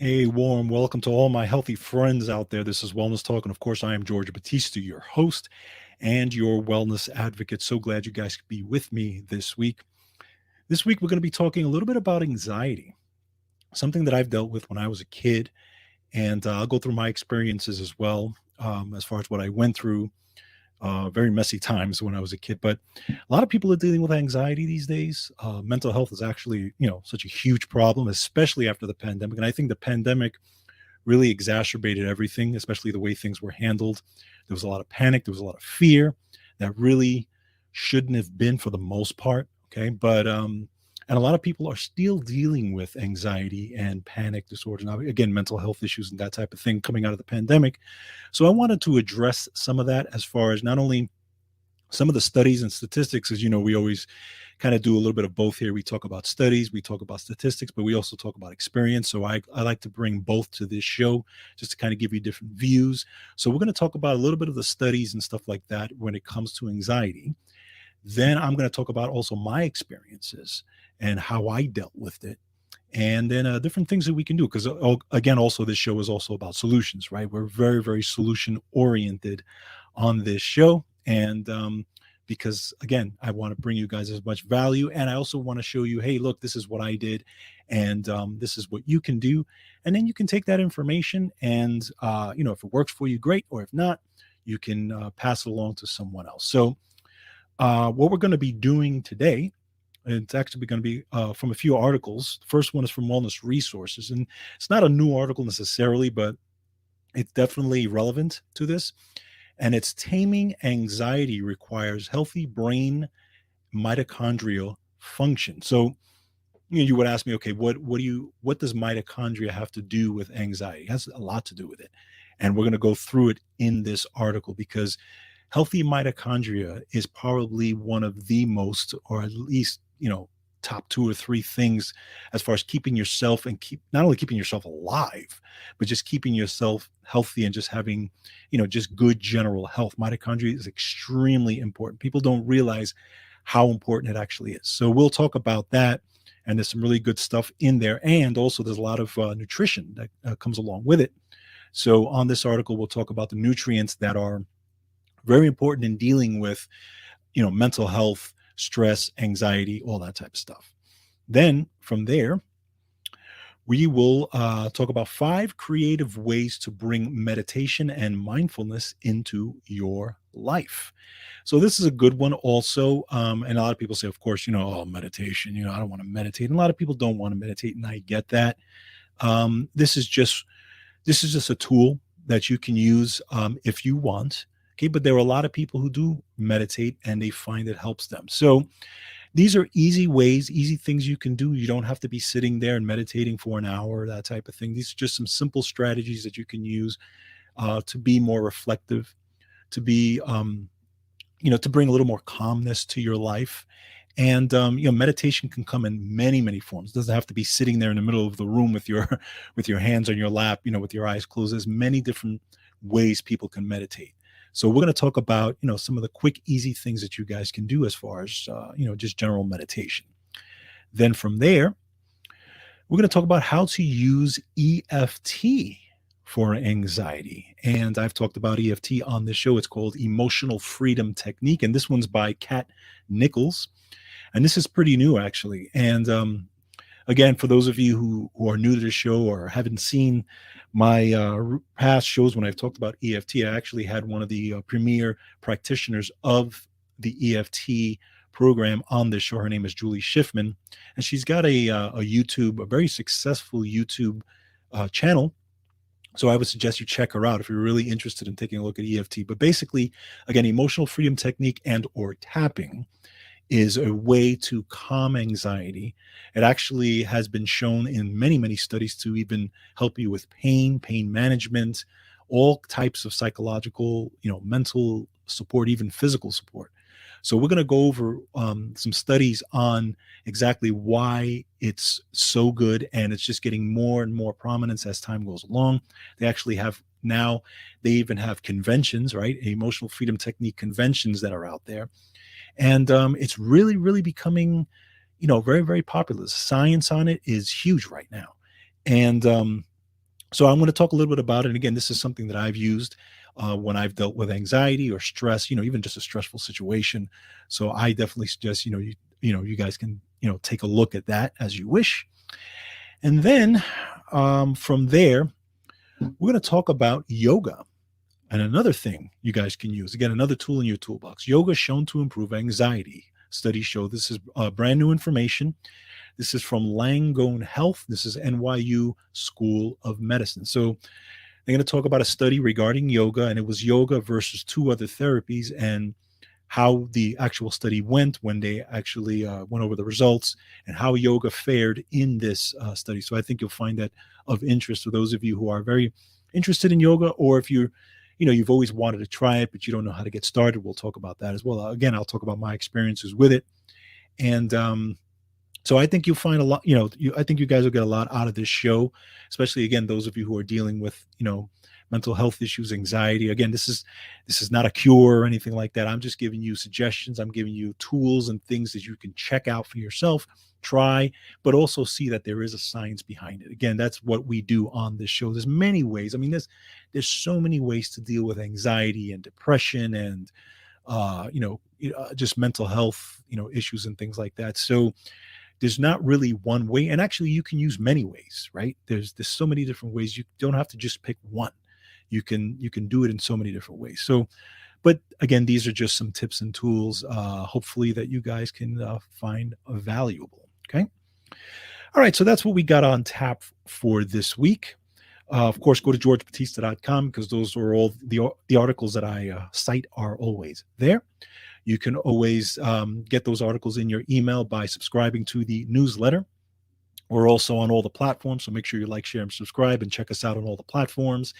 A warm welcome to all my healthy friends out there. This is Wellness Talk. And of course, I am George Batista, your host and your wellness advocate. So glad you guys could be with me this week. This week, we're going to be talking a little bit about anxiety, something that I've dealt with when I was a kid. And I'll go through my experiences as well, as far as what I went through. Very messy times when I was a kid, but a lot of people are dealing with anxiety these days. Mental health is actually, such a huge problem, especially after the pandemic. And I think the pandemic really exacerbated everything, especially the way things were handled. There was a lot of panic, there was a lot of fear that really shouldn't have been for the most part. Okay. But and a lot of people are still dealing with anxiety and panic disorder. Now, again, mental health issues and that type of thing coming out of the pandemic. So I wanted to address some of that as far as not only some of the studies and statistics, as you know, we always kind of do a little bit of both here. We talk about studies, we talk about statistics, but we also talk about experience. So I like to bring both to this show just to kind of give you different views. So we're going to talk about a little bit of the studies and stuff like that when it comes to anxiety. Then I'm going to talk about also my experiences and how I dealt with it. And then different things that we can do. Because again, also, this show is also about solutions, right? We're very, very solution oriented on this show. And because again, I want to bring you guys as much value. And I also want to show you, hey, look, this is what I did. And this is what you can do. And then you can take that information and, if it works for you, great. Or if not, you can pass it along to someone else. So, what we're going to be doing today, it's actually going to be from a few articles. The first one is from Wellness Resources, and it's not a new article necessarily, but it's definitely relevant to this. And it's taming anxiety requires healthy brain mitochondrial function. So you would ask me, okay, what does mitochondria have to do with anxiety? It has a lot to do with it, and we're going to go through it in this article because healthy mitochondria is probably one of the most, or at least, top two or three things as far as keeping yourself and keep not only keeping yourself alive, but just keeping yourself healthy and just having, just good general health. Mitochondria is extremely important. People don't realize how important it actually is. So we'll talk about that. And there's some really good stuff in there. And also, there's a lot of nutrition that comes along with it. So, on this article, we'll talk about the nutrients that are very important in dealing with, mental health, stress, anxiety, all that type of stuff. Then from there, we will talk about 5 creative ways to bring meditation and mindfulness into your life. So this is a good one also. And a lot of people say, of course, oh, meditation, I don't want to meditate. And a lot of people don't want to meditate, and I get that. This is just a tool that you can use if you want. Okay, but there are a lot of people who do meditate and they find it helps them. So these are easy ways, easy things you can do. You don't have to be sitting there and meditating for an hour, that type of thing. These are just some simple strategies that you can use to be more reflective, to be, to bring a little more calmness to your life. And meditation can come in many, many forms. It doesn't have to be sitting there in the middle of the room with your with your hands on your lap, with your eyes closed. There's many different ways people can meditate. So we're going to talk about, some of the quick, easy things that you guys can do as far as, just general meditation. Then from there, we're going to talk about how to use EFT for anxiety. And I've talked about EFT on this show. It's called Emotional Freedom Technique. And this one's by Kat Nichols. And this is pretty new, actually. And again, for those of you who are new to the show or haven't seen my past shows when I've talked about EFT, I actually had one of the premier practitioners of the EFT program on this show. Her name is Julie Schiffman, and she's got a very successful YouTube channel. So I would suggest you check her out if you're really interested in taking a look at EFT. But basically, again, emotional freedom technique and or tapping is a way to calm anxiety. It actually has been shown in many, many studies to even help you with pain management, all types of psychological, mental support, even physical support. So we're going to go over some studies on exactly why it's so good, and it's just getting more and more prominence as time goes along. They actually have now, they even have conventions, right? Emotional freedom technique conventions that are out there. And it's really, really becoming, very, very popular. The science on it is huge right now. And So I'm going to talk a little bit about it. And again, this is something that I've used when I've dealt with anxiety or stress, even just a stressful situation. So I definitely suggest, you guys can, take a look at that as you wish. And then from there, we're going to talk about yoga. And another thing you guys can use, again, another tool in your toolbox. Yoga is shown to improve anxiety. Studies show this is brand new information. This is from Langone Health. This is NYU School of Medicine. So they're going to talk about a study regarding yoga, and it was yoga versus two other therapies and how the actual study went when they actually went over the results and how yoga fared in this study. So I think you'll find that of interest to those of you who are very interested in yoga, or if you've always wanted to try it, but you don't know how to get started. We'll talk about that as well. Again, I'll talk about my experiences with it. And so I think you'll find a lot, I think you guys will get a lot out of this show, especially, again, those of you who are dealing with, mental health issues, anxiety. Again, this is not a cure or anything like that. I'm just giving you suggestions. I'm giving you tools and things that you can check out for yourself, try, but also see that there is a science behind it. Again, that's what we do on this show. There's many ways. I mean, there's so many ways to deal with anxiety and depression and just mental health, issues and things like that. So there's not really one way, and actually you can use many ways, right? There's so many different ways. You don't have to just pick one. You can do it in so many different ways. So, but again, these are just some tips and tools, hopefully that you guys can find valuable. Okay. All right. So that's what we got on tap for this week. Of course, go to georgebatista.com because those are all the articles that I cite are always there. You can always get those articles in your email by subscribing to the newsletter. We're also on all the platforms, so make sure you like, share, and subscribe, and check us out on all the platforms.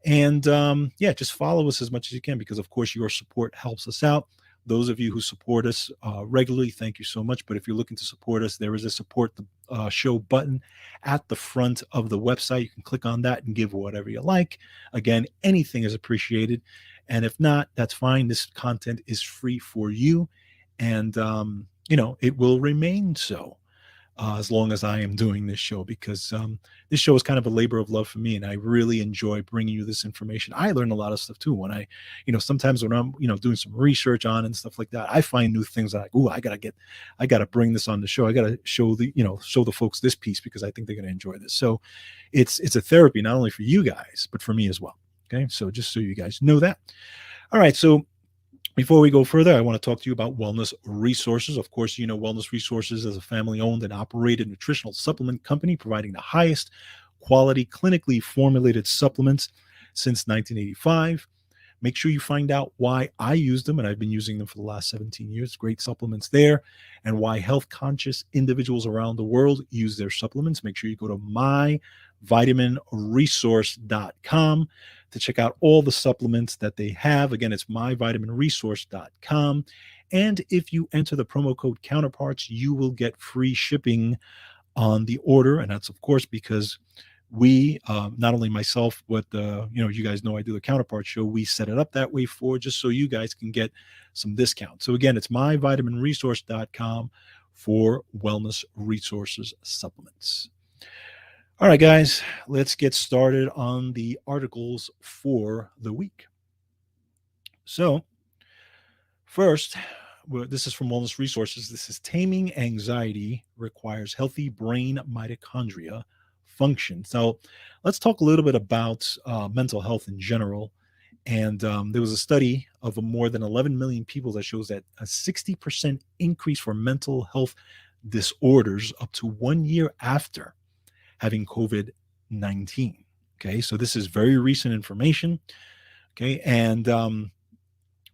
And just follow us as much as you can because, of course, your support helps us out. Those of you who support us regularly, thank you so much. But if you're looking to support us, there is a support the show button at the front of the website. You can click on that and give whatever you like. Again, anything is appreciated. And if not, that's fine. This content is free for you. And, it will remain so as long as I am doing this show, because this show is kind of a labor of love for me. And I really enjoy bringing you this information. I learn a lot of stuff too. When I, sometimes when I'm, doing some research on and stuff like that, I find new things that I got to bring this on the show. I got to show the folks this piece because I think they're going to enjoy this. So it's a therapy, not only for you guys, but for me as well. Okay. So just so you guys know that. All right. So before we go further, I want to talk to you about Wellness Resources. Of course, Wellness Resources is a family-owned and operated nutritional supplement company providing the highest quality, clinically formulated supplements since 1985. Make sure you find out why I use them, and I've been using them for the last 17 years. Great supplements there, and why health-conscious individuals around the world use their supplements. Make sure you go to myvitaminresource.com to check out all the supplements that they have. Again, it's myvitaminresource.com. And if you enter the promo code Counterparts, you will get free shipping on the order. And that's, of course, because we, not only myself, but, you guys know I do the Counterpart show. We set it up that way just so you guys can get some discount. So again, it's myvitaminresource.com for Wellness Resources supplements. All right, guys, let's get started on the articles for the week. So first, this is from Wellness Resources. This is Taming Anxiety Requires Healthy Brain Mitochondria Function. So let's talk a little bit about mental health in general. And there was a study of more than 11 million people that shows that a 60% increase for mental health disorders up to 1 year after having COVID-19. Okay, so this is very recent information. Okay, and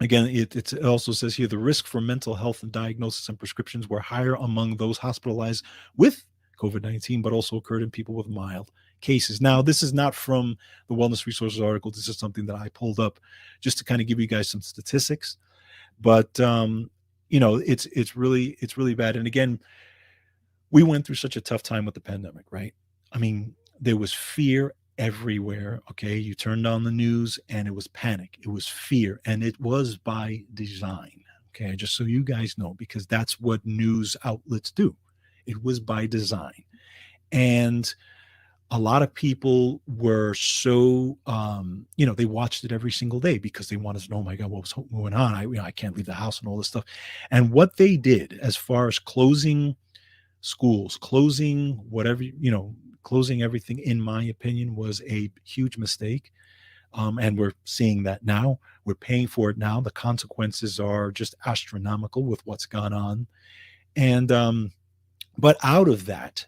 again, it also says here the risk for mental health and diagnosis and prescriptions were higher among those hospitalized with COVID-19, but also occurred in people with mild cases. Now, this is not from the Wellness Resources article. This is something that I pulled up just to kind of give you guys some statistics. But it's really bad. And again, we went through such a tough time with the pandemic, right? I mean, there was fear everywhere. Okay. You turned on the news and it was panic. It was fear. And it was by design. Okay. Just so you guys know, because that's what news outlets do. It was by design. And A lot of people were so, they watched it every single day because they wanted to know, oh my God, what was going on? I can't leave the house and all this stuff. And what they did as far as closing schools, closing whatever, closing everything, in my opinion, was a huge mistake. And we're seeing that now. We're paying for it now. The consequences are just astronomical with what's gone on. And, but out of that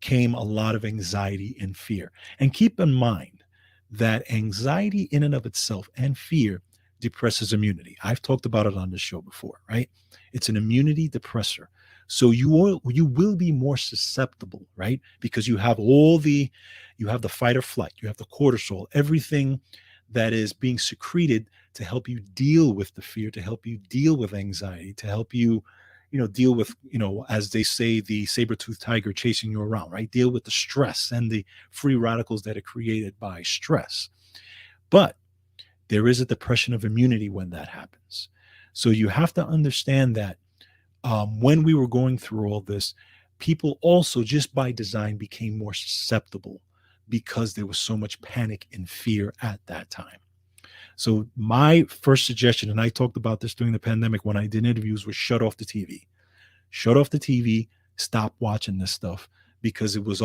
came a lot of anxiety and fear. And keep in mind that anxiety in and of itself and fear depresses immunity. I've talked about it on this show before, right? It's an immunity depressor. So you will be more susceptible, right? Because you have the fight or flight, you have the cortisol, everything that is being secreted to help you deal with the fear, to help you deal with anxiety, to help you, deal with, as they say, the saber-toothed tiger chasing you around, right? Deal with the stress and the free radicals that are created by stress. But there is a depression of immunity when that happens. So you have to understand that, when we were going through all this, people also, just by design, became more susceptible because there was so much panic and fear at that time. So my first suggestion, and I talked about this during the pandemic when I did interviews, was shut off the TV. Shut off the TV, stop watching this stuff, because it was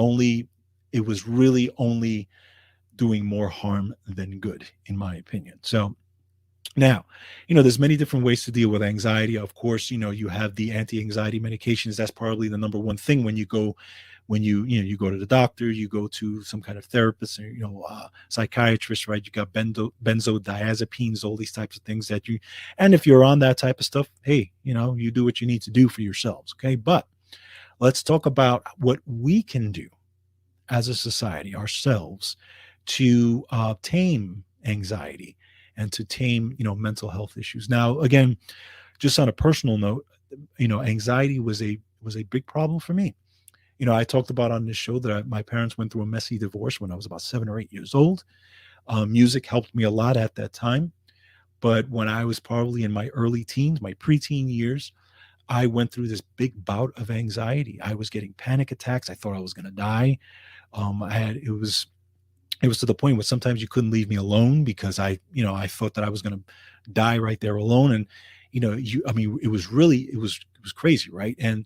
really only doing more harm than good, in my opinion. So now, there's many different ways to deal with anxiety. Of course, you have the anti-anxiety medications. That's probably the number one thing when you go to the doctor, you go to some kind of therapist, or psychiatrist, right? You got benzodiazepines, all these types of things and if you're on that type of stuff, hey, you do what you need to do for yourselves, okay? But let's talk about what we can do as a society ourselves to tame anxiety and to tame, mental health issues. Now, again, just on a personal note, anxiety was a big problem for me. I talked about on this show that my parents went through a messy divorce when I was about 7 or 8 years old. Music helped me a lot at that time. But when I was probably in my early teens, my preteen years, I went through this big bout of anxiety. I was getting panic attacks. I thought I was going to die. It was to the point where sometimes you couldn't leave me alone because I thought that I was going to die right there alone. And, it was crazy. Right. And,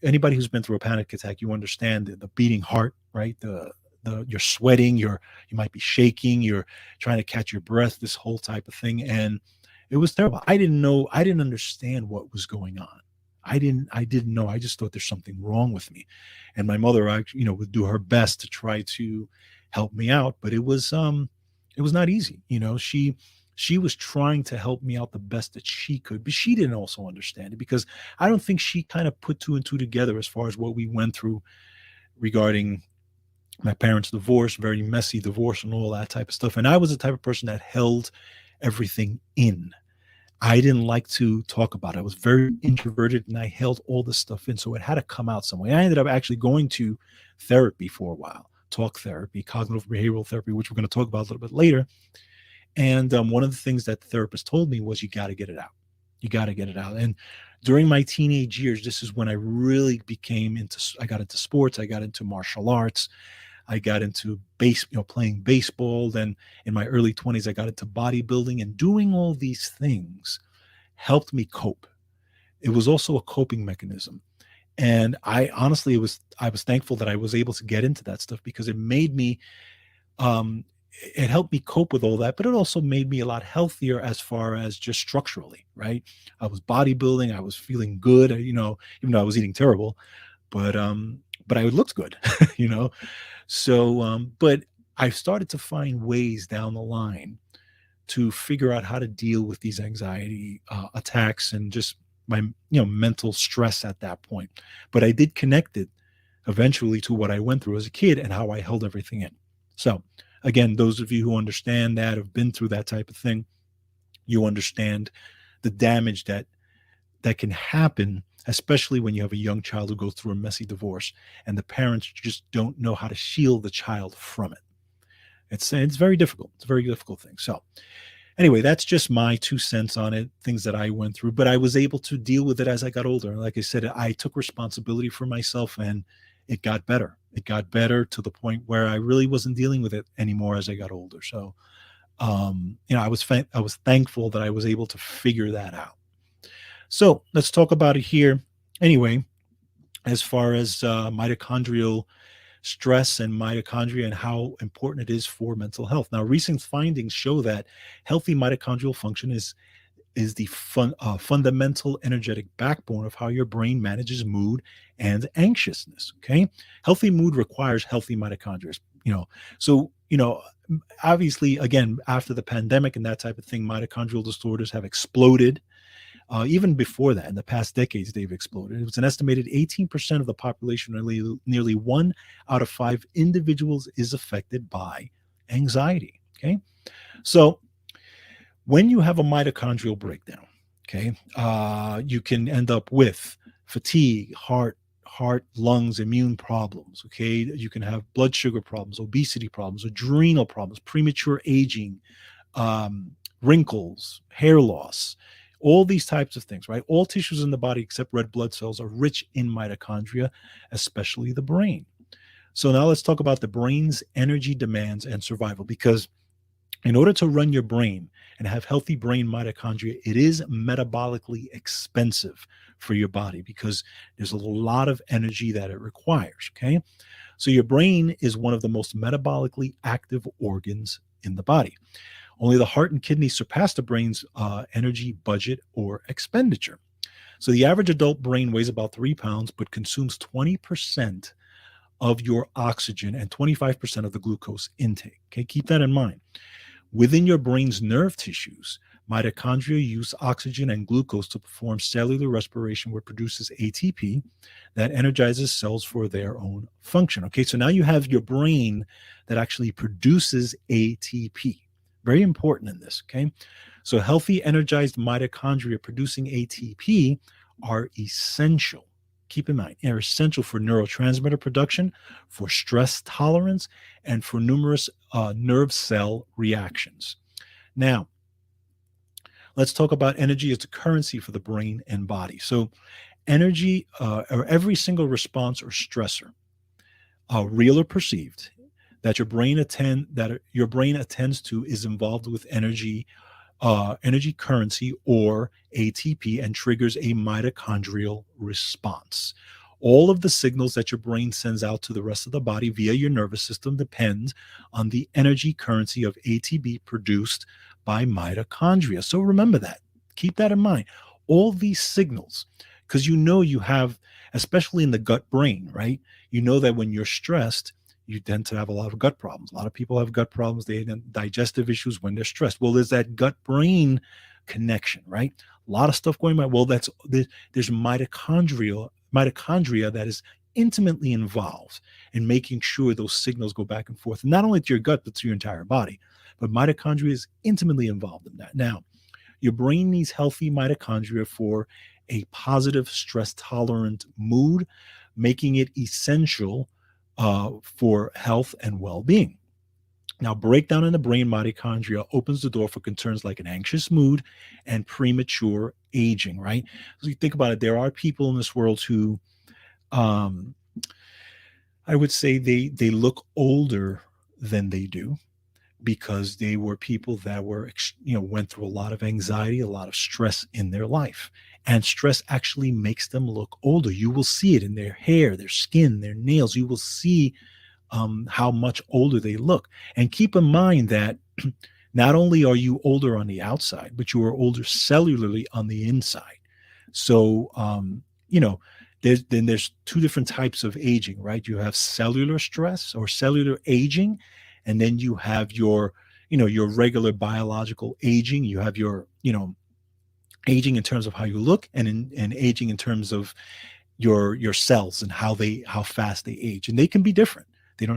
anybody who's been through a panic attack, you understand the beating heart, right? You're sweating, you might be shaking, you're trying to catch your breath, this whole type of thing. And it was terrible. I didn't understand what was going on. I didn't know. I just thought there's something wrong with me. And my mother, would do her best to try to help me out, but it was not easy. She was trying to help me out the best that she could, but she didn't also understand it, because I don't think she kind of put two and two together as far as what we went through regarding my parents' divorce, very messy divorce and all that type of stuff. And I was the type of person that held everything in. I didn't like to talk about it. I was very introverted and I held all this stuff in. So it had to come out some way. I ended up actually going to therapy for a while, talk therapy, cognitive behavioral therapy, which we're going to talk about a little bit later. And one of the things that the therapist told me was, you got to get it out. You got to get it out. And during my teenage years, this is when I really I got into sports. I got into martial arts. I got into playing baseball. Then in my early 20s, I got into bodybuilding, and doing all these things helped me cope. It was also a coping mechanism. And I was thankful that I was able to get into that stuff, because um, it helped me cope with all that, but it also made me a lot healthier as far as just structurally, right? I was bodybuilding, I was feeling good, even though I was eating terrible, but I looked good, you know. So, but I started to find ways down the line to figure out how to deal with these anxiety attacks and just my mental stress at that point. But I did connect it eventually to what I went through as a kid and how I held everything in. So again, those of you who understand that, have been through that type of thing, you understand the damage that can happen, especially when you have a young child who goes through a messy divorce and the parents just don't know how to shield the child from it. It's very difficult. It's a very difficult thing. So anyway, that's just my 2 cents on it, things that I went through, but I was able to deal with it as I got older. Like I said, I took responsibility for myself and it got better. It got better to the point where I really wasn't dealing with it anymore as I got older. So, I was thankful that I was able to figure that out. So let's talk about it here. Anyway, as far as mitochondrial stress and mitochondria and how important it is for mental health. Now, recent findings show that healthy mitochondrial function is the fundamental energetic backbone of how your brain manages mood and anxiousness. Okay, healthy mood requires healthy mitochondria. So obviously, again, after the pandemic and that type of thing, mitochondrial disorders have exploded. Even before that, in the past decades, they've exploded. It was an estimated 18% of the population, nearly 1 out of 5 individuals, is affected by anxiety. Okay, so when you have a mitochondrial breakdown, okay, you can end up with fatigue, lungs, immune problems. Okay, you can have blood sugar problems, obesity problems, adrenal problems, premature aging, wrinkles, hair loss, all these types of things, right? All tissues in the body except red blood cells are rich in mitochondria, especially the brain. So now let's talk about the brain's energy demands and survival, because in order to run your brain and have healthy brain mitochondria, it is metabolically expensive for your body because there's a lot of energy that it requires. Okay. So your brain is one of the most metabolically active organs in the body. Only the heart and kidneys surpass the brain's energy budget or expenditure. So the average adult brain weighs about 3 pounds, but consumes 20% of your oxygen and 25% of the glucose intake. Okay, keep that in mind. Within your brain's nerve tissues, mitochondria use oxygen and glucose to perform cellular respiration, which produces ATP that energizes cells for their own function. Okay, so now you have your brain that actually produces ATP. Very important in this. Okay, so healthy, energized mitochondria producing ATP are essential. Keep in mind, they're essential for neurotransmitter production, for stress tolerance, and for numerous nerve cell reactions. Now, let's talk about energy as a currency for the brain and body. So, energy, or every single response or stressor, real or perceived, that your brain attends to, is involved with energy currency or ATP, and triggers a mitochondrial response. All of the signals that your brain sends out to the rest of the body via your nervous system depend on the energy currency of ATP produced by mitochondria. So remember that. Keep that in mind. All these signals, because you have, especially in the gut brain, right? You know that when you're stressed, you tend to have a lot of gut problems. A lot of people have gut problems. They have digestive issues when they're stressed. Well, there's that gut brain connection, right? A lot of stuff going on. Well, there's mitochondria that is intimately involved in making sure those signals go back and forth, not only to your gut, but to your entire body. But mitochondria is intimately involved in that. Now, your brain needs healthy mitochondria for a positive, stress tolerant mood, making it essential for health and well-being. Now, breakdown in the brain mitochondria opens the door for concerns like an anxious mood and premature aging, right? So you think about it, there are people in this world who, um, I would say, they look older than they do, because they were people that went through a lot of anxiety, a lot of stress in their life. And stress actually makes them look older. You will see it in their hair, their skin, their nails. You will see how much older they look. And keep in mind that not only are you older on the outside, but you are older cellularly on the inside. So, there's two different types of aging, right? You have cellular stress or cellular aging, and then you have your regular biological aging. You have your aging in terms of how you look, and aging in terms of your cells and how fast they age, and they can be different. They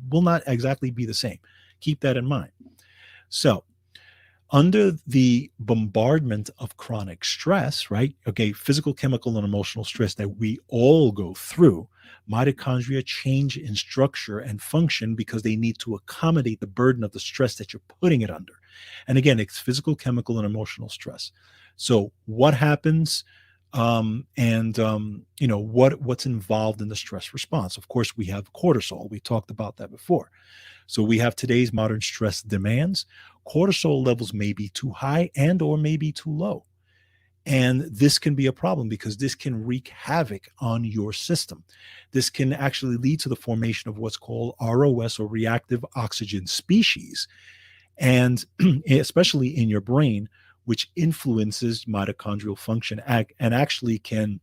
will not exactly be the same. Keep that in mind. So, under the bombardment of chronic stress, right? Okay, physical, chemical, and emotional stress that we all go through, mitochondria change in structure and function because they need to accommodate the burden of the stress that you're putting it under. And again, it's physical, chemical, and emotional stress. So what happens What's involved in the stress response. Of course, we have cortisol. We talked about that before. So we have today's modern stress demands. Cortisol levels may be too high and or maybe too low. And this can be a problem because this can wreak havoc on your system. This can actually lead to the formation of what's called ROS, or reactive oxygen species, and especially in your brain, which influences mitochondrial function and actually can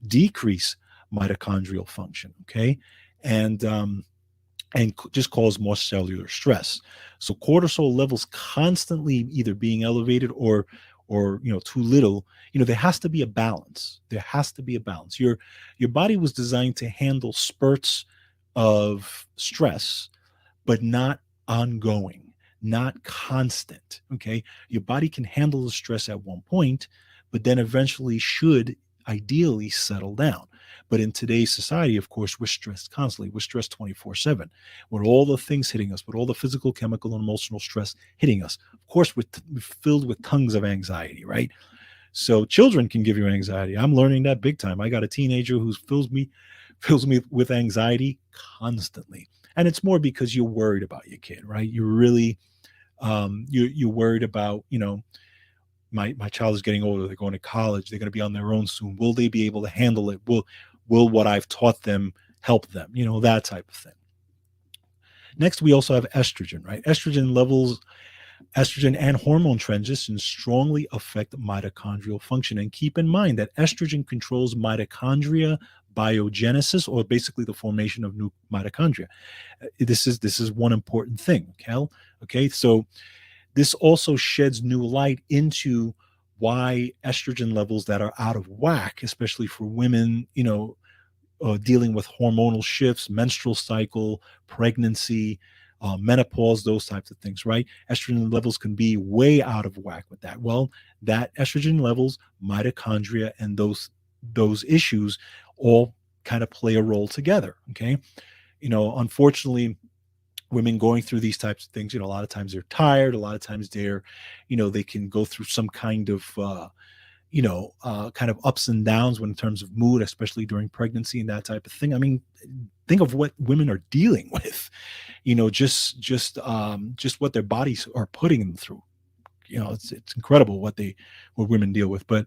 decrease mitochondrial function. Okay. And just cause more cellular stress. So cortisol levels constantly either being elevated or too little. There has to be a balance. There has to be a balance. Your body was designed to handle spurts of stress, but not ongoing, not constant. Okay. Your body can handle the stress at one point, but then eventually should ideally settle down. But in today's society, of course, we're stressed constantly. We're stressed 24/7 with all the things hitting us, with all the physical, chemical, and emotional stress hitting us. Of course, we're filled with tons of anxiety, right? So children can give you anxiety. I'm learning that big time. I got a teenager who fills me with anxiety constantly. And it's more because you're worried about your kid, right? You're really you're worried about, my child is getting older, they're going to college, they're going to be on their own soon. Will they be able to handle it? Will what I've taught them help them? That type of thing. Next, we also have estrogen, right? Estrogen and hormone transitions strongly affect mitochondrial function. And keep in mind that estrogen controls mitochondria biogenesis, or basically the formation of new mitochondria. This is one important thing, Kel. Okay, so this also sheds new light into why estrogen levels that are out of whack, especially for women, dealing with hormonal shifts, menstrual cycle, pregnancy, menopause, those types of things, right? Estrogen levels can be way out of whack with that. Well, that estrogen levels, mitochondria, and those issues all kind of play a role together. Okay. Unfortunately, women going through these types of things, a lot of times they're tired, a lot of times they can go through some kind of kind of ups and downs when in terms of mood, especially during pregnancy and that type of thing. I mean, think of what women are dealing with, just what their bodies are putting them through. It's incredible what women deal with. But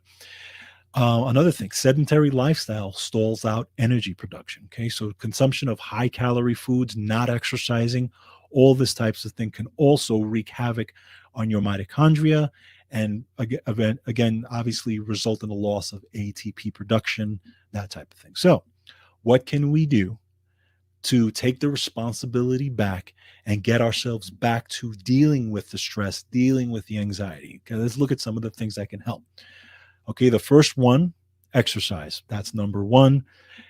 another thing, sedentary lifestyle stalls out energy production. Okay, so consumption of high calorie foods, not exercising, all this types of thing can also wreak havoc on your mitochondria, and again, obviously result in the loss of ATP production, that type of thing. So, what can we do to take the responsibility back and get ourselves back to dealing with the stress, dealing with the anxiety? Okay, let's look at some of the things that can help. Okay, the first one, exercise. That's number one.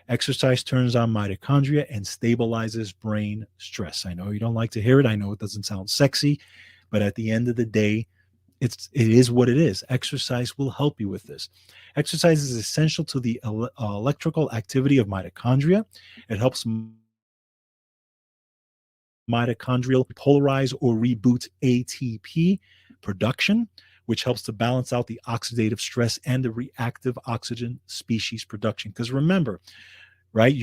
Exercise turns on mitochondria and stabilizes brain stress. I know you don't like to hear it. I know it doesn't sound sexy, but at the end of the day, it is what it is. Exercise will help you with this. Exercise is essential to the electrical activity of mitochondria. It helps mitochondrial polarize or reboot ATP production, which helps to balance out the oxidative stress and the reactive oxygen species production. Because remember, right,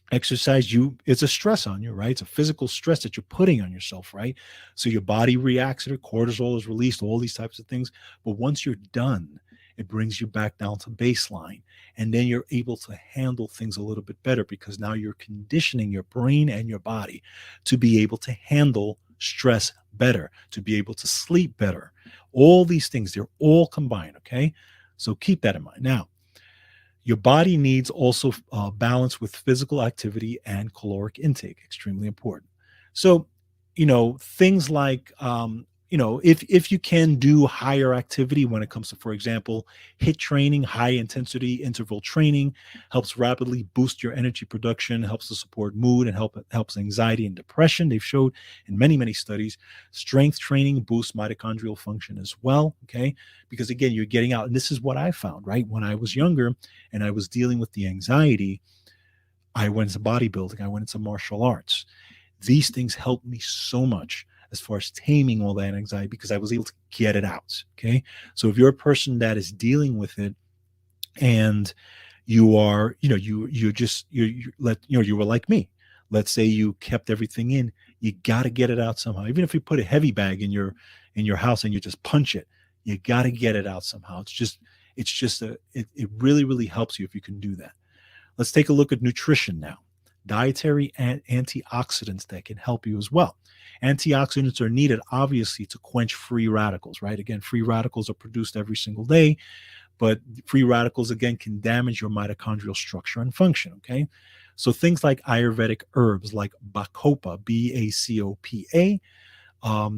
it's a stress on you, right? It's a physical stress that you're putting on yourself, right? So your body reacts to it, cortisol is released, all these types of things. But once you're done, it brings you back down to baseline. And then you're able to handle things a little bit better because now you're conditioning your brain and your body to be able to handle stress better, to be able to sleep better. All these things, they're all combined, okay? So keep that in mind. Now, your body needs also balance with physical activity and caloric intake, extremely important. So, things like, if you can do higher activity when it comes to, for example, HIIT training, high intensity interval training, helps rapidly boost your energy production, helps to support mood, and helps anxiety and depression. They've showed in many, many studies. Strength training boosts mitochondrial function as well. Okay. Because again, you're getting out. And this is what I found, right? When I was younger and I was dealing with the anxiety, I went into bodybuilding, I went into martial arts. These things helped me so much. as far as taming all that anxiety because I was able to get it out. Okay. So if you're a person that is dealing with it and you are, you were like me. Let's say you kept everything in, you got to get it out somehow. Even if you put a heavy bag in your house and you just punch it, you got to get it out somehow. It really, really helps you if you can do that. Let's take a look at nutrition now. Dietary and antioxidants that can help you as well. Antioxidants are needed, obviously, to quench free radicals, right? Again, free radicals are produced every single day, but free radicals, again, can damage your mitochondrial structure and function, okay? So things like Ayurvedic herbs like Bacopa, Bacopa,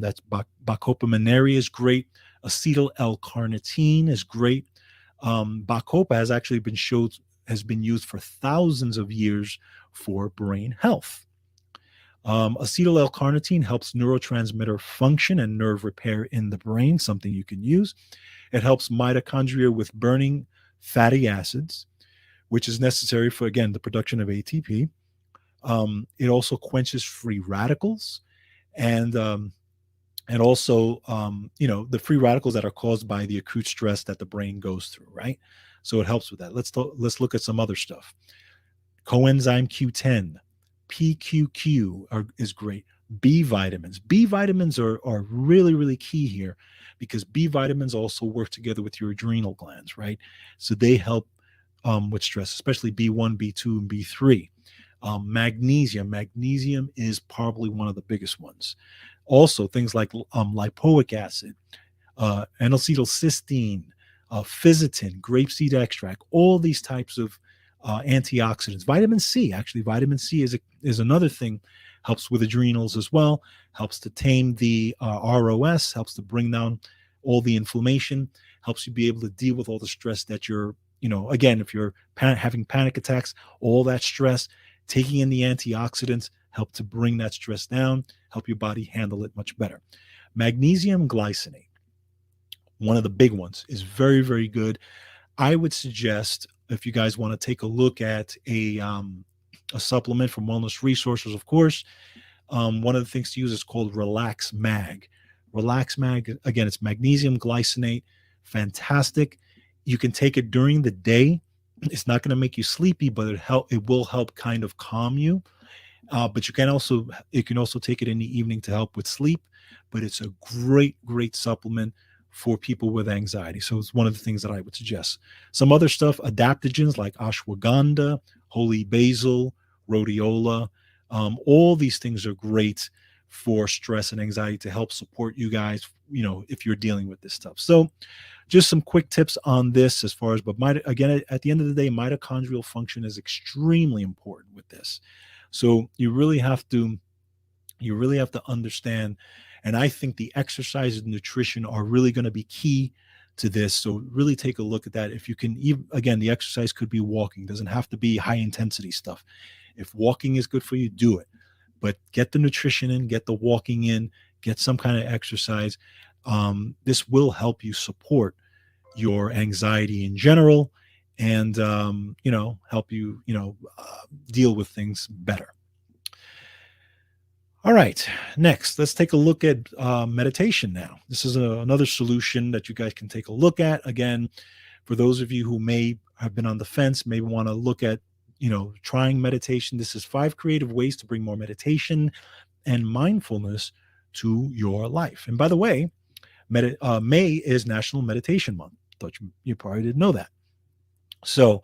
that's Bacopa monnieri is great. Acetyl L-carnitine is great. Bacopa has been used for thousands of years for brain health. Acetyl L-carnitine helps neurotransmitter function and nerve repair in the brain, something you can use. It helps mitochondria with burning fatty acids, which is necessary for, again, the production of ATP. It also quenches free radicals and also, the free radicals that are caused by the acute stress that the brain goes through, right? So it helps with that. Let's look at some other stuff. Coenzyme Q10, PQQ is great. B vitamins. B vitamins are really, really key here because B vitamins also work together with your adrenal glands, right? So they help with stress, especially B1, B2, and B3. Magnesium. Magnesium is probably one of the biggest ones. Also, things like lipoic acid, N-acetylcysteine, fisetin, grapeseed extract, all these types of antioxidants. Vitamin C, actually, vitamin C is another thing, helps with adrenals as well, helps to tame the ROS, helps to bring down all the inflammation, helps you be able to deal with all the stress that you're, again, if you're having panic attacks, all that stress, taking in the antioxidants help to bring that stress down, help your body handle it much better. Magnesium glycinate, one of the big ones, is very, very good. I would suggest if you guys want to take a look at a supplement from Wellness Resources, of course, one of the things to use is called Relax Mag. Relax Mag, again, it's magnesium glycinate, fantastic. You can take it during the day. It's not going to make you sleepy, but it will help kind of calm you. But you can also take it in the evening to help with sleep. But it's a great, great supplement for people with anxiety. So it's one of the things that I would suggest. Some other stuff, adaptogens like ashwagandha, holy basil, rhodiola, all these things are great for stress and anxiety to help support you guys, if you're dealing with this stuff. So just some quick tips on this as far as, but again, at the end of the day, mitochondrial function is extremely important with this. So you really have to understand. And I think the exercise and nutrition are really going to be key to this. So really take a look at that. If you can, again, the exercise could be walking, doesn't have to be high intensity stuff. If walking is good for you, do it. But get the nutrition in, get the walking in, get some kind of exercise. This will help you support your anxiety in general and, help you, deal with things better. All right, next, let's take a look at meditation now. This is another solution that you guys can take a look at. Again, for those of you who may have been on the fence, may want to look at, trying meditation. This is 5 creative ways to bring more meditation and mindfulness to your life. And by the way, May is National Meditation Month. Thought you probably didn't know that. So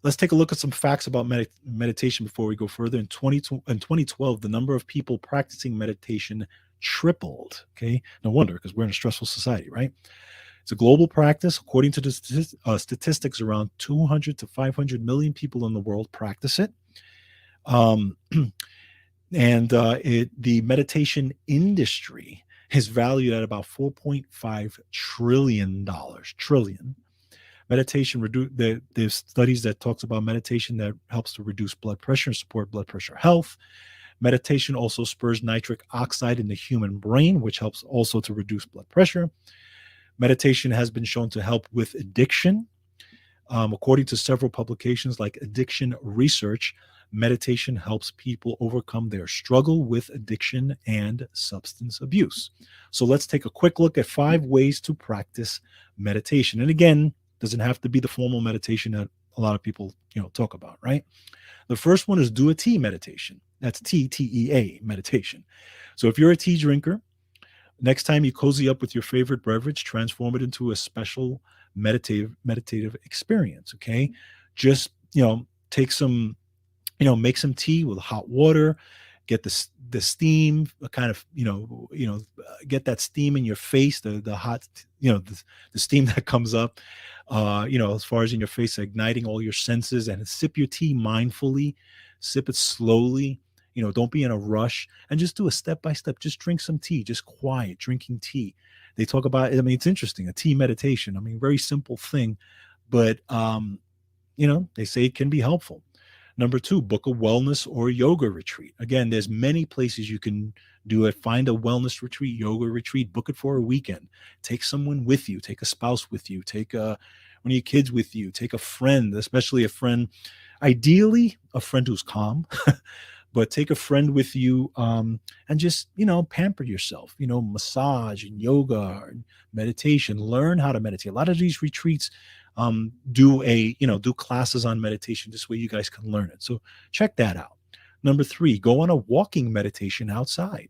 let's take a look at some facts about meditation before we go further. In 2012, the number of people practicing meditation tripled. Okay, no wonder, because we're in a stressful society, right? It's a global practice. According to the statistics, around 200 to 500 million people in the world practice it. The meditation industry is valued at about $4.5 trillion. Meditation, there's studies that talks about meditation that helps to reduce blood pressure and support blood pressure health. Meditation also spurs nitric oxide in the human brain, which helps also to reduce blood pressure. Meditation has been shown to help with addiction. According to several publications like Addiction Research, meditation helps people overcome their struggle with addiction and substance abuse. So let's take a quick look at 5 ways to practice meditation. And again, doesn't have to be the formal meditation that a lot of people, talk about, right? The first one is do a tea meditation. That's TEA meditation. So if you're a tea drinker, next time you cozy up with your favorite beverage, transform it into a special meditative experience. Okay. Just, take some, make some tea with hot water, get the steam, kind of, get that steam in your face, the hot, the steam that comes up, as far as in your face, igniting all your senses, and sip your tea mindfully, sip it slowly. Don't be in a rush, and just do a step by step. Just drink some tea, just quiet, drinking tea. They talk about, it's interesting, a tea meditation. Very simple thing, but, they say it can be helpful. Number 2, book a wellness or yoga retreat. Again, there's many places you can do it. Find a wellness retreat, yoga retreat, book it for a weekend. Take someone with you, take a spouse with you, take one of your kids with you, take a friend, especially a friend, ideally a friend who's calm, but take a friend with you, and just, pamper yourself, massage and yoga and meditation, learn how to meditate. A lot of these retreats do classes on meditation. This way you guys can learn it. So check that out. Number 3, go on a walking meditation outside.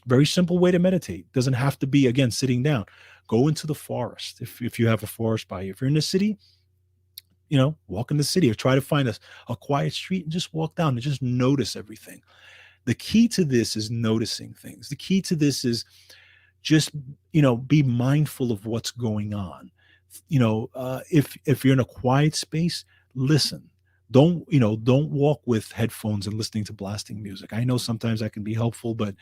Very simple way to meditate. Doesn't have to be, again, sitting down. Go into the forest. If you have a forest by you. If you're in the city, walk in the city, or try to find a quiet street and just walk down and just notice everything. The key to this is noticing things. The key to this is just, be mindful of what's going on. If you're in a quiet space, listen. Don't walk with headphones and listening to blasting music. I know sometimes that can be helpful, but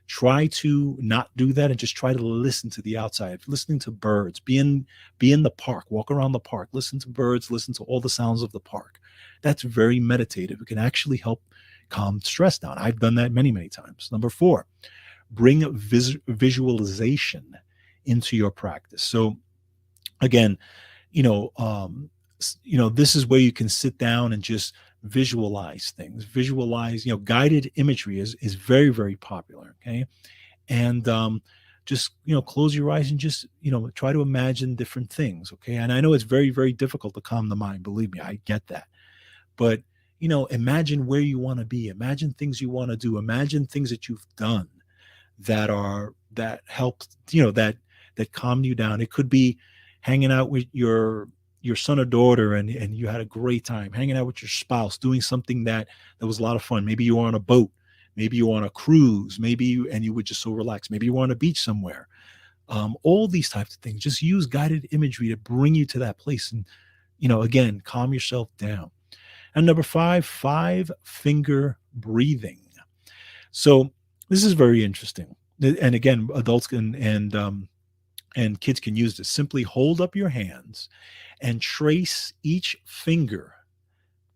try to not do that and just try to listen to the outside, listening to birds, be in the park, walk around the park, listen to birds, listen to all the sounds of the park. That's very meditative. It can actually help calm stress down. I've done that many, many times. Number 4, bring visualization into your practice. So again, this is where you can sit down and just visualize things. Visualize, guided imagery is very, very popular. Okay. And just, close your eyes and just, try to imagine different things. Okay. And I know it's very, very difficult to calm the mind. Believe me, I get that. But, imagine where you want to be. Imagine things you want to do. Imagine things that you've done that help, that calm you down. It could be hanging out with your son or daughter and you had a great time, hanging out with your spouse, doing something that was a lot of fun. Maybe you were on a boat, maybe you were on a cruise, and you were just so relaxed. Maybe you were on a beach somewhere. All these types of things, just use guided imagery to bring you to that place. And, again, calm yourself down. And number 5, 5-finger breathing. So this is very interesting. And again, adults and kids can use this. Simply hold up your hands and trace each finger,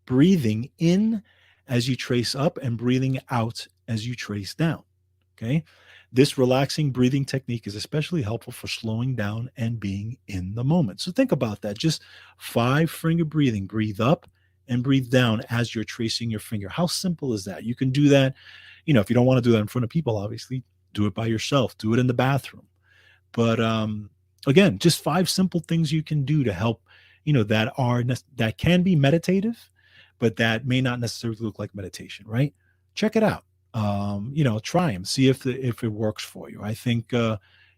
breathing in as you trace up and breathing out as you trace down. Okay. This relaxing breathing technique is especially helpful for slowing down and being in the moment. So think about that. Just 5-finger breathing. Breathe up and breathe down as you're tracing your finger. How simple is that? You can do that. If you don't want to do that in front of people, obviously, do it by yourself. Do it in the bathroom. But again, just 5 simple things you can do to help, that can be meditative, but that may not necessarily look like meditation, right? Check it out. Try them, see if it works for you. I think,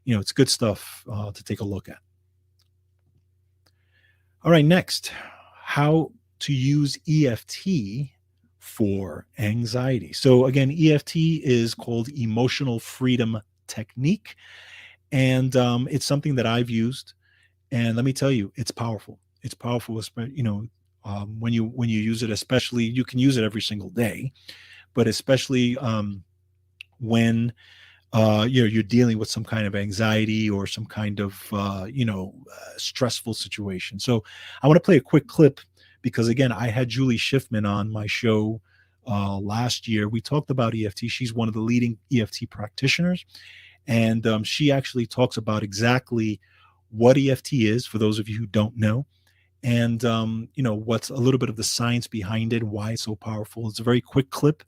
it's good stuff to take a look at. All right, next, how to use EFT for anxiety. So again, EFT is called Emotional Freedom Technique. And it's something that I've used, and let me tell you, it's powerful. It's powerful, when you use it. Especially, you can use it every single day, but especially when you're dealing with some kind of anxiety or some kind of stressful situation. So I want to play a quick clip because, again, I had Julie Schiffman on my show last year. We talked about EFT. She's one of the leading EFT practitioners. And she actually talks about exactly what EFT is, for those of you who don't know, and what's a little bit of the science behind it, why it's so powerful. It's a very quick clip.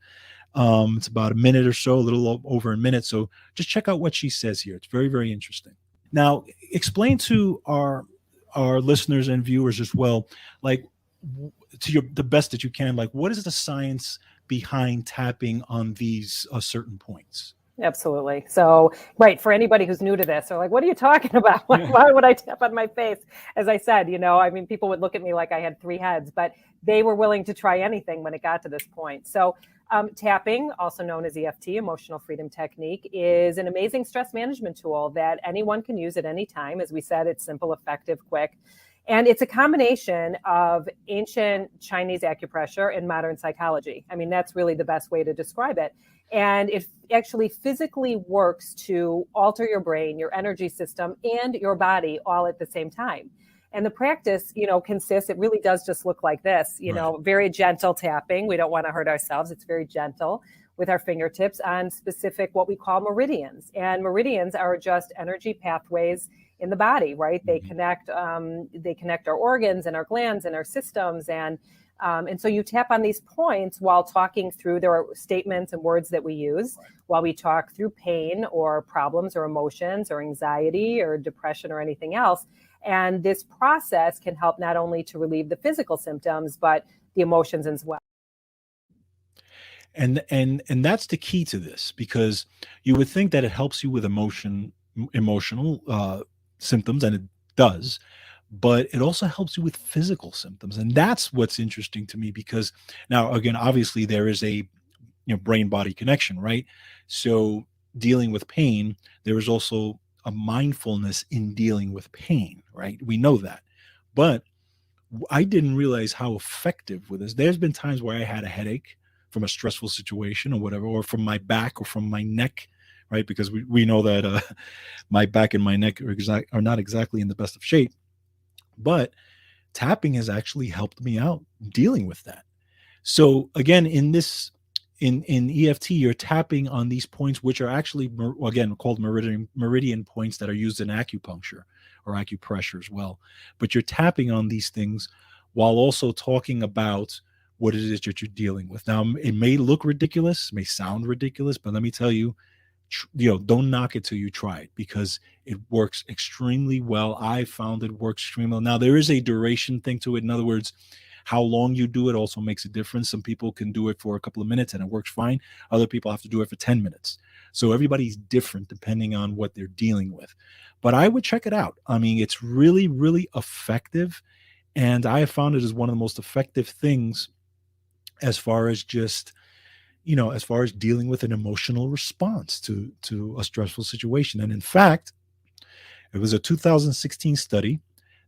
It's about a minute or so, a little over a minute. So just check out what she says here. It's very, very interesting. Now, explain to our listeners and viewers as well, like the best that you can, like what is the science behind tapping on these certain points? Absolutely. So, right, for anybody who's new to this, they're like, what are you talking about? Yeah. Why would I tap on my face? As I said, I mean, people would look at me like I had three heads, but they were willing to try anything when it got to this point. So, tapping, also known as EFT, Emotional Freedom Technique, is an amazing stress management tool that anyone can use at any time. As we said, it's simple, effective, quick. And it's a combination of ancient Chinese acupressure and modern psychology. I mean, that's really the best way to describe it. And it actually physically works to alter your brain, your energy system, and your body all at the same time. And the practice, consists, it really does just look like this, Right. Very gentle tapping. We don't want to hurt ourselves. It's very gentle with our fingertips on specific, what we call meridians. And meridians are just energy pathways in the body, right? They connect our organs and our glands and our systems. And so you tap on these points while talking through, there are statements and words that we use while we talk through pain or problems or emotions or anxiety or depression or anything else. And this process can help not only to relieve the physical symptoms, but the emotions as well. And that's the key to this, because you would think that it helps you with emotional symptoms, and it does, but it also helps you with physical symptoms. And that's what's interesting to me, because now, again, obviously there is a brain body connection, right? So dealing with pain, there is also a mindfulness in dealing with pain, right? We know that. But I didn't realize how effective with this. There's been times where I had a headache from a stressful situation or whatever, or from my back or from my neck, right? Because we know that my back and my neck are not exactly in the best of shape. But tapping has actually helped me out dealing with that. So again, in EFT, you're tapping on these points, which are actually, again, called meridian points, that are used in acupuncture or acupressure as well. But you're tapping on these things while also talking about what it is that you're dealing with. Now, it may look ridiculous, may sound ridiculous, but let me tell you, don't knock it till you try it, because it works extremely well. I found it works extremely well. Now, there is a duration thing to it. In other words, how long you do it also makes a difference. Some people can do it for a couple of minutes and it works fine. Other people have to do it for 10 minutes. So everybody's different depending on what they're dealing with. But I would check it out. I mean, it's really, really effective. And I have found it as one of the most effective things as far as just, as far as dealing with an emotional response to a stressful situation. And in fact, it was a 2016 study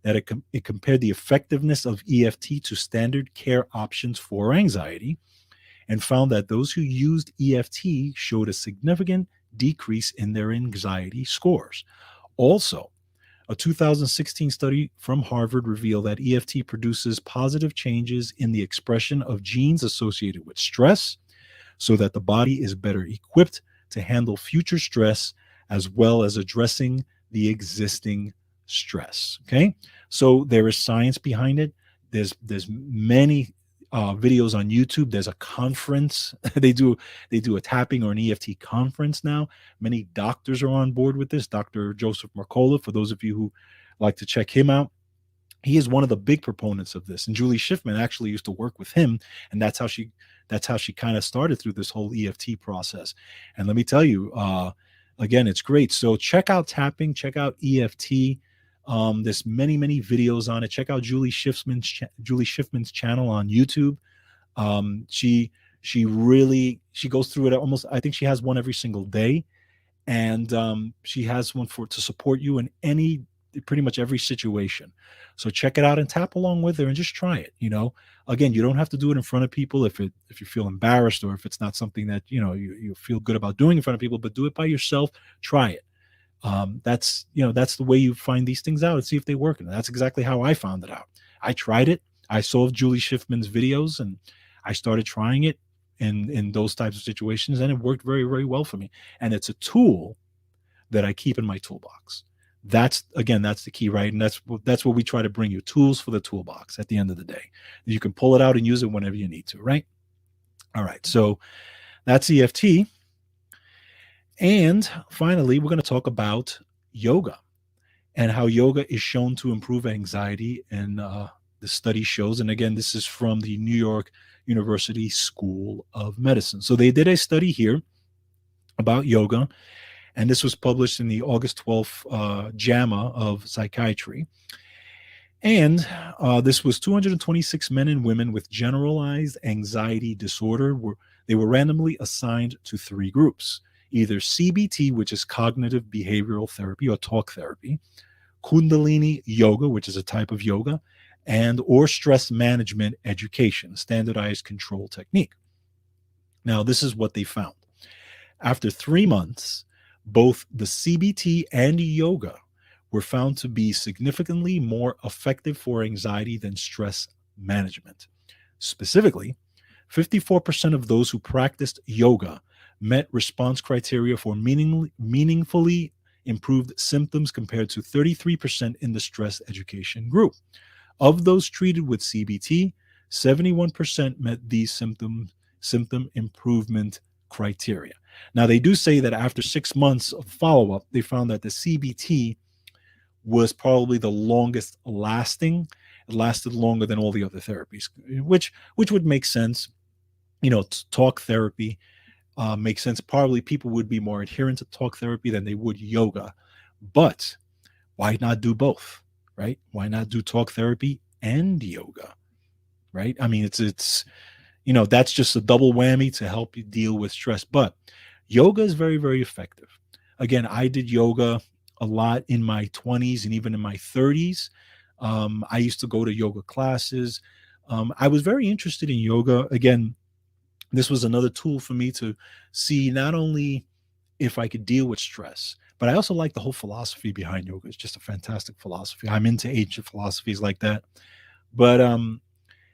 that it compared the effectiveness of EFT to standard care options for anxiety, and found that those who used EFT showed a significant decrease in their anxiety scores. Also, a 2016 study from Harvard revealed that EFT produces positive changes in the expression of genes associated with stress, so that the body is better equipped to handle future stress, as well as addressing the existing stress. Okay, so there is science behind it. There's many videos on YouTube. There's a conference. they do a tapping or an EFT conference now. Many doctors are on board with this. Dr. Joseph Mercola, for those of you who like to check him out, he is one of the big proponents of this. And Julie Schiffman actually used to work with him, and that's how she kind of started through this whole EFT process. And let me tell you, again, it's great. So check out tapping, check out EFT. There's many videos on it. Check out Julie Schiffman's channel on YouTube. She goes through it almost. I think she has one every single day, and she has one to support you in pretty much every situation. So check it out and tap along with her and just try it. Again, you don't have to do it in front of people if you feel embarrassed, or if it's not something that you feel good about doing in front of people. But do it by yourself. Try it. That's the way you find these things out and see if they work. And that's exactly how I found it out. I tried it. I saw Julie Schiffman's videos and I started trying it in those types of situations, and it worked very, very well for me. And it's a tool that I keep in my toolbox. That's the key, right? And that's what we try to bring you, tools for the toolbox at the end of the day. You can pull it out and use it whenever you need to, right? All right, so that's EFT. And finally, we're going to talk about yoga and how yoga is shown to improve anxiety. And the study shows, and again, this is from the New York University School of Medicine. So they did a study here about yoga, and this was published in the August 12th JAMA of Psychiatry. And this was 226 men and women with generalized anxiety disorder. They were randomly assigned to 3 groups, either CBT, which is cognitive behavioral therapy or talk therapy, Kundalini yoga, which is a type of yoga, or stress management education, standardized control technique. Now, this is what they found. After 3 months, both the CBT and yoga were found to be significantly more effective for anxiety than stress management. Specifically, 54% of those who practiced yoga met response criteria for meaningfully improved symptoms compared to 33% in the stress education group. Of those treated with CBT, 71% met these symptom improvement criteria. Now, they do say that after 6 months of follow-up, they found that the CBT was probably the longest lasting. It lasted longer than all the other therapies, which would make sense. Talk therapy makes sense. Probably people would be more adherent to talk therapy than they would yoga. But why not do both, right? Why not do talk therapy and yoga, right? I mean, it's that's just a double whammy to help you deal with stress. But yoga is very, very effective. Again, I did yoga a lot in my 20s and even in my 30s. I used to go to yoga classes. I was very interested in yoga. Again, this was another tool for me to see not only if I could deal with stress, but I also like the whole philosophy behind yoga. It's just a fantastic philosophy. I'm into ancient philosophies like that. But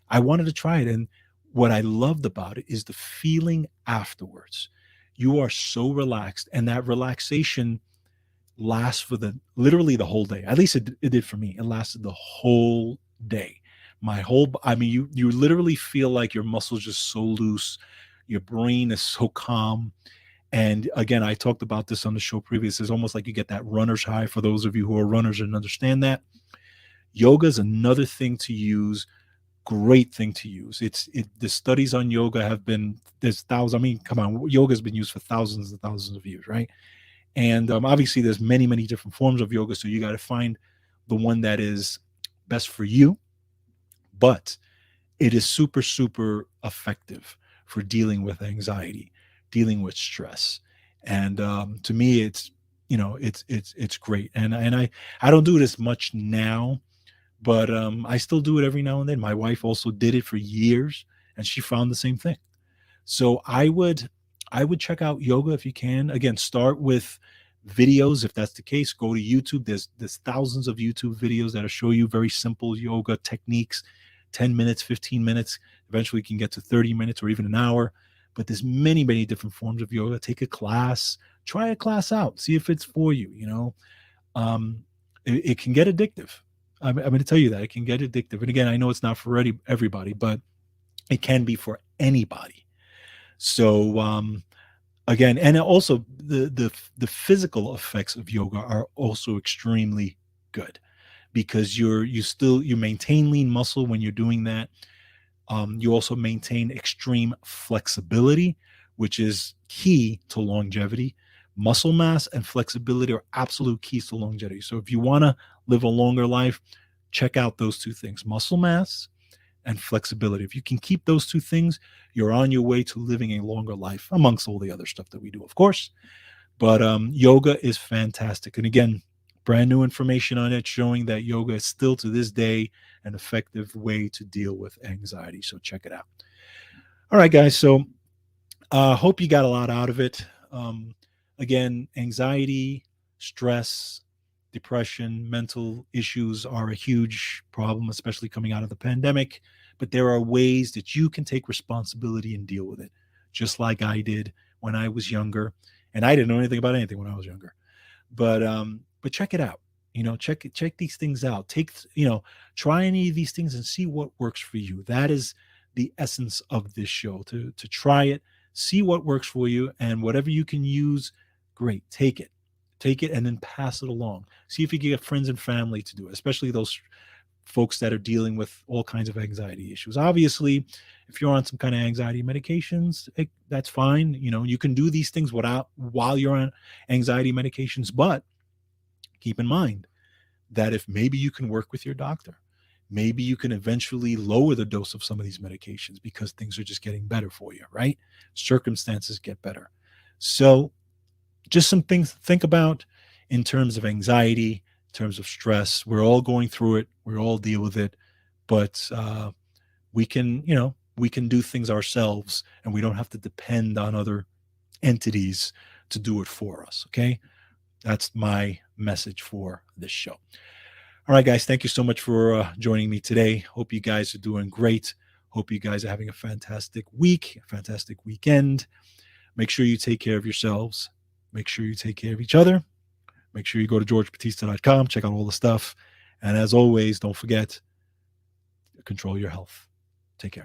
I wanted to try it. And what I loved about it is the feeling afterwards. You are so relaxed, and that relaxation lasts for literally the whole day. At least it did for me. It lasted the whole day. You literally feel like your muscles just so loose. Your brain is so calm. And again, I talked about this on the show previous. It's almost like you get that runner's high for those of you who are runners and understand that. Yoga is another thing to use. Great thing to use. The studies on yoga have been, there's thousands. I mean, come on, yoga has been used for thousands and thousands of years, right? And obviously there's many, many different forms of yoga. So you got to find the one that is best for you. But it is super, super effective for dealing with anxiety, dealing with stress. And to me, it's great. And I don't do it as much now, but I still do it every now and then. My wife also did it for years, and she found the same thing. So I would check out yoga if you can. Again, start with videos. If that's the case, go to YouTube. There's thousands of YouTube videos that'll show you very simple yoga techniques, 10 minutes, 15 minutes. Eventually you can get to 30 minutes or even an hour. But there's many, many different forms of yoga. Take a class, try a class out, see if it's for you. It can get addictive. I'm going to tell you that it can get addictive. And again, I know it's not for everybody, but it can be for anybody. So again, and also the physical effects of yoga are also extremely good, because you maintain lean muscle when you're doing that. You also maintain extreme flexibility, which is key to longevity. Muscle mass and flexibility are absolute keys to longevity. So if you want to live a longer life, check out those two things: muscle mass and flexibility. If you can keep those two things, you're on your way to living a longer life, amongst all the other stuff that we do, of course. But yoga is fantastic. And again, brand new information on it showing that yoga is still to this day an effective way to deal with anxiety. So check it out. All right, guys. So hope you got a lot out of it. Again, anxiety, stress, depression, mental issues are a huge problem, especially coming out of the pandemic. But there are ways that you can take responsibility and deal with it, just like I did when I was younger. And I didn't know anything about anything when I was younger. But check it out. check these things out. Try any of these things and see what works for you. That is the essence of this show, to try it, see what works for you, and whatever you can use, great, take it and then pass it along. See if you can get friends and family to do it, especially those folks that are dealing with all kinds of anxiety issues. Obviously, if you're on some kind of anxiety medications, that's fine. You can do these things while you're on anxiety medications, but keep in mind that if maybe you can work with your doctor, maybe you can eventually lower the dose of some of these medications because things are just getting better for you, right? Circumstances get better. So just some things to think about in terms of anxiety, in terms of stress. We're all going through it. We all deal with it, but we can do things ourselves, and we don't have to depend on other entities to do it for us. Okay. That's my message for this show. All right, guys, thank you so much for joining me today. Hope you guys are doing great. Hope you guys are having a fantastic week, a fantastic weekend. Make sure you take care of yourselves. Make sure you take care of each other. Make sure you go to georgebatista.com, check out all the stuff. And as always, don't forget, control your health. Take care.